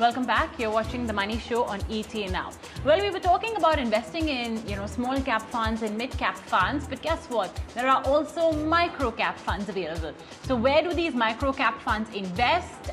Welcome back. You're watching The Money Show on ET Now. Well, we were talking about investing in, small cap funds and mid cap funds, but guess what? There are also micro cap funds available. So where do these micro cap funds invest?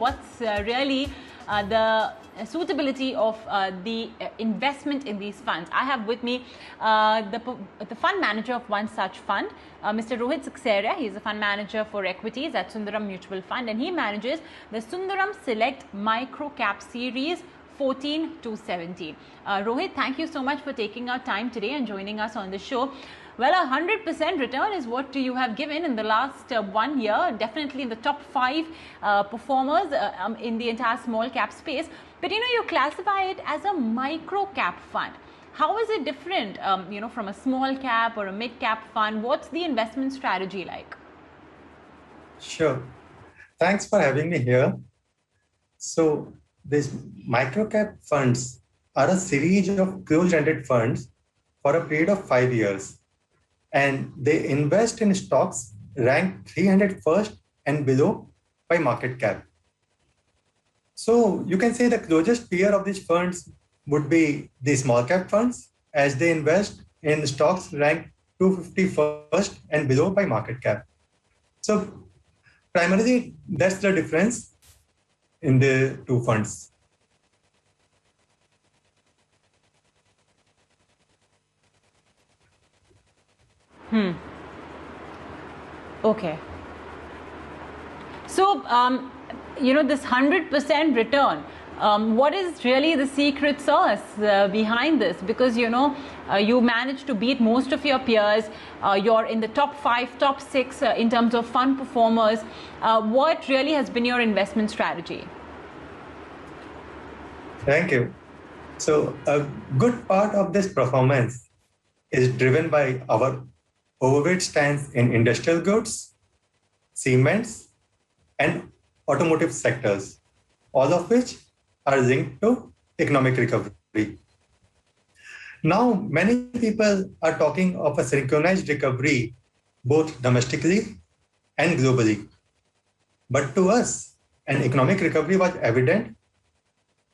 What's really the suitability of the investment in these funds? I have with me the fund manager of one such fund, Mr. Rohit Seksaria. He is a fund manager for equities at Sundaram Mutual Fund, and he manages the Sundaram Select Microcap Series 14 to 17. Rohit, thank you so much for taking our time today and joining us on the show. Well, 100% return is what you have given in the last 1 year, definitely in the top 5 performers in the entire small cap space. But you classify it as a micro cap fund. How is it different, from a small cap or a mid cap fund? What's the investment strategy like? Sure. Thanks for having me here. So these micro cap funds are a series of closed-ended funds for a period of 5 years. And they invest in stocks ranked 301st and below by market cap. So you can say the closest peer of these funds would be the small cap funds, as they invest in stocks ranked 251st and below by market cap. So primarily, that's the difference in the two funds. Okay. So, this 100% return, what is really the secret sauce behind this? Because, you managed to beat most of your peers. You're in the top 5, top 6 in terms of fund performers. What really has been your investment strategy? Thank you. So a good part of this performance is driven by our overweight stance in industrial goods, cements, and automotive sectors, all of which are linked to economic recovery. Now, many people are talking of a synchronized recovery, both domestically and globally. But to us, an economic recovery was evident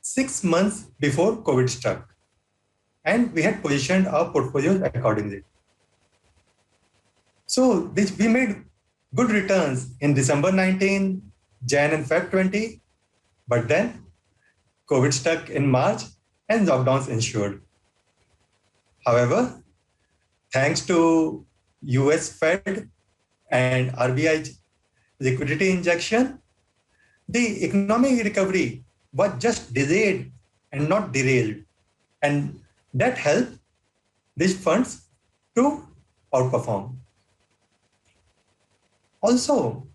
6 months before COVID struck, and we had positioned our portfolios accordingly. So we made good returns in December 19, Jan and Feb 20, but then COVID struck in March and lockdowns ensued. However, thanks to US Fed and RBI liquidity injection, the economic recovery was just delayed and not derailed. And that helped these funds to outperform. Also,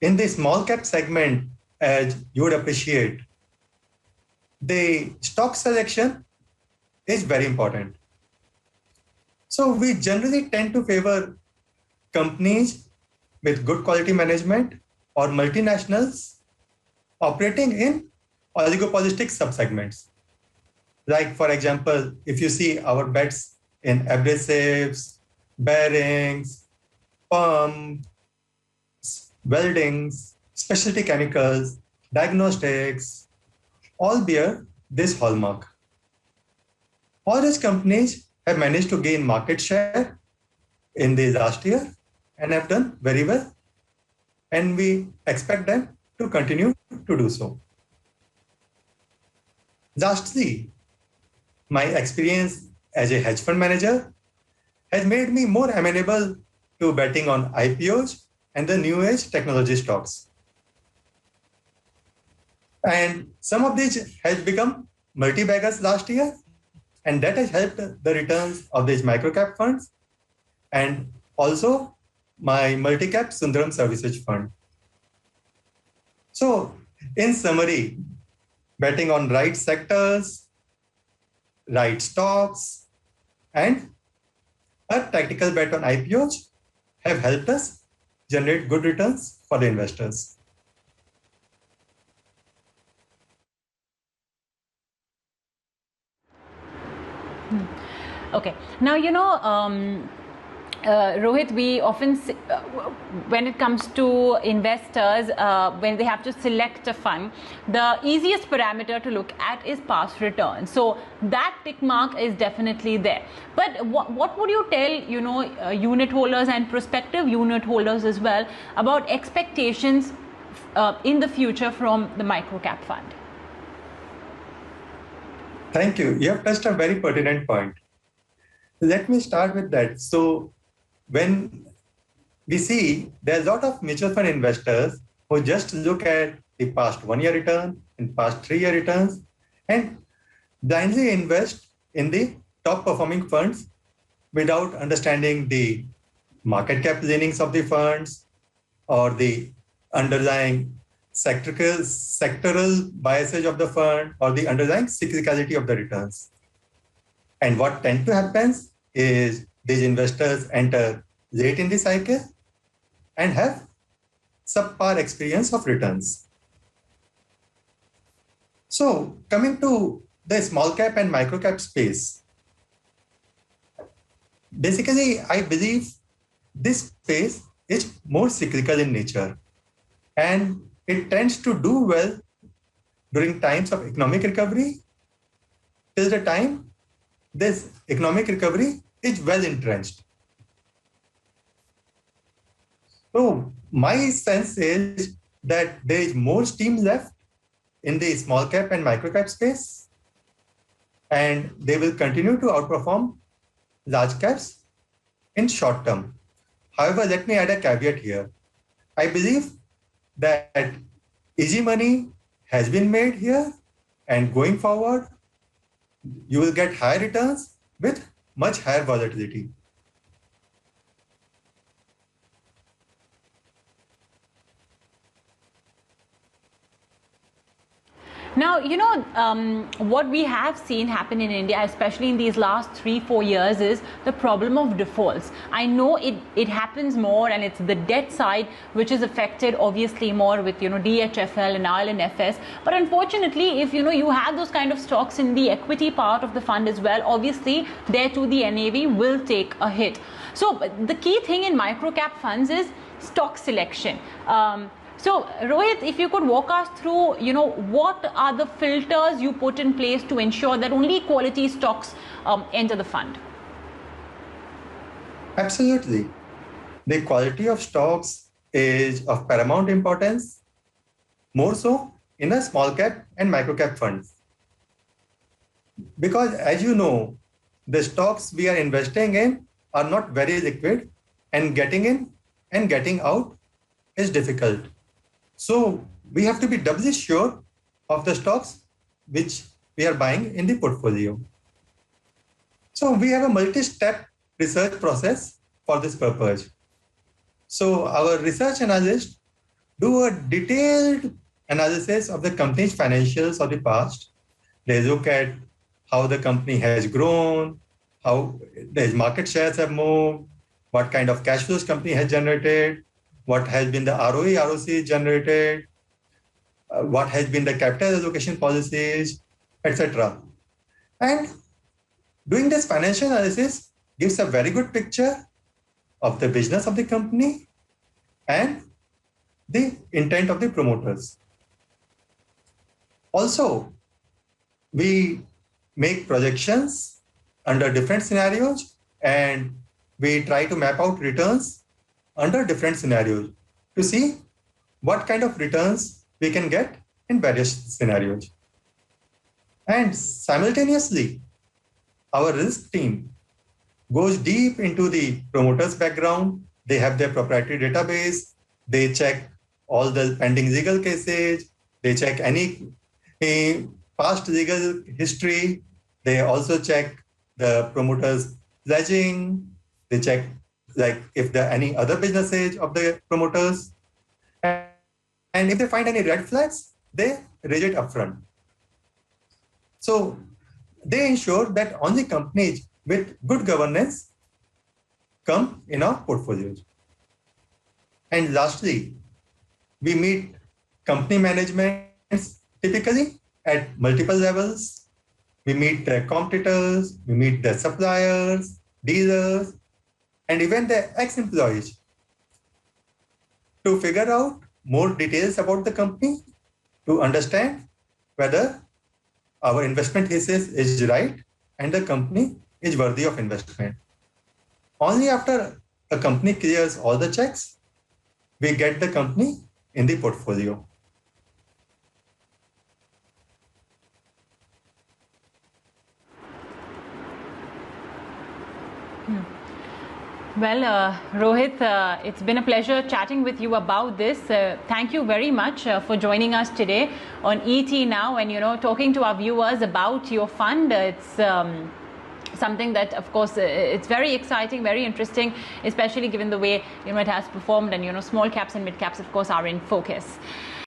in the small cap segment, as you would appreciate, the stock selection is very important. So we generally tend to favor companies with good quality management or multinationals operating in oligopolistic subsegments. Like, for example, if you see our bets in abrasives, bearings, pumps, weldings, specialty chemicals, diagnostics, all bear this hallmark. All these companies have managed to gain market share in the last year and have done very well. And we expect them to continue to do so. Lastly, my experience as a hedge fund manager has made me more amenable to betting on IPOs and the new age technology stocks. And some of these has become multi-baggers last year, and that has helped the returns of these microcap funds and also my multi-cap Sundaram Services Fund. So in summary, betting on right sectors, right stocks, and a tactical bet on IPOs have helped us generate good returns for the investors. Okay. Now, Rohit, we often, when it comes to investors, when they have to select a fund, the easiest parameter to look at is past returns. So that tick mark is definitely there. But what would you tell, unit holders and prospective unit holders as well about expectations in the future from the microcap fund? Thank you. You have touched a very pertinent point. Let me start with that. So when we see there's a lot of mutual fund investors who just look at the past 1 year return and past 3 year returns and blindly invest in the top performing funds without understanding the market cap leanings of the funds or the underlying sectoral biases of the fund or the underlying cyclicality of the returns. And what tends to happen is these investors enter late in the cycle and have subpar experience of returns. So coming to the small cap and micro cap space, basically, I believe this space is more cyclical in nature and it tends to do well during times of economic recovery till the time this economic recovery is well entrenched. So my sense is that there is more steam left in the small cap and micro cap space, and they will continue to outperform large caps in short term. However, let me add a caveat here. I believe that easy money has been made here, and going forward, you will get high returns with much higher volatility. Now, what we have seen happen in India, especially in these last 3-4 years, is the problem of defaults. I know it happens more, and it's the debt side which is affected obviously more with, DHFL and IL&FS. But unfortunately, if, you have those kind of stocks in the equity part of the fund as well, obviously there too the NAV will take a hit. So the key thing in microcap funds is stock selection. So, Rohit, if you could walk us through, what are the filters you put in place to ensure that only quality stocks enter the fund? Absolutely. The quality of stocks is of paramount importance, more so in a small cap and micro cap funds. Because as you know, the stocks we are investing in are not very liquid, and getting in and getting out is difficult. So we have to be doubly sure of the stocks which we are buying in the portfolio. So we have a multi-step research process for this purpose. So our research analysts do a detailed analysis of the company's financials of the past. They look at how the company has grown, how the market shares have moved, what kind of cash flows company has generated, what has been the ROE, ROC generated, what has been the capital allocation policies, etc. And doing this financial analysis gives a very good picture of the business of the company and the intent of the promoters. Also, we make projections under different scenarios and we try to map out returns under different scenarios to see what kind of returns we can get in various scenarios. And simultaneously, our risk team goes deep into the promoter's background. They have their proprietary database. They check all the pending legal cases. They check any past legal history. They also check the promoter's pledging. They check if there are any other businesses of the promoters. And if they find any red flags, they raise it upfront. So they ensure that only companies with good governance come in our portfolios. And lastly, we meet company managements typically at multiple levels. We meet their competitors, we meet their suppliers, dealers, and even the ex-employees to figure out more details about the company, to understand whether our investment thesis is right and the company is worthy of investment. Only after a company clears all the checks, we get the company in the portfolio. Well, Rohit, it's been a pleasure chatting with you about this. Thank you very much for joining us today on ET Now and, talking to our viewers about your fund. It's something that, of course, it's very exciting, very interesting, especially given the way, it has performed, and, small caps and mid caps, of course, are in focus.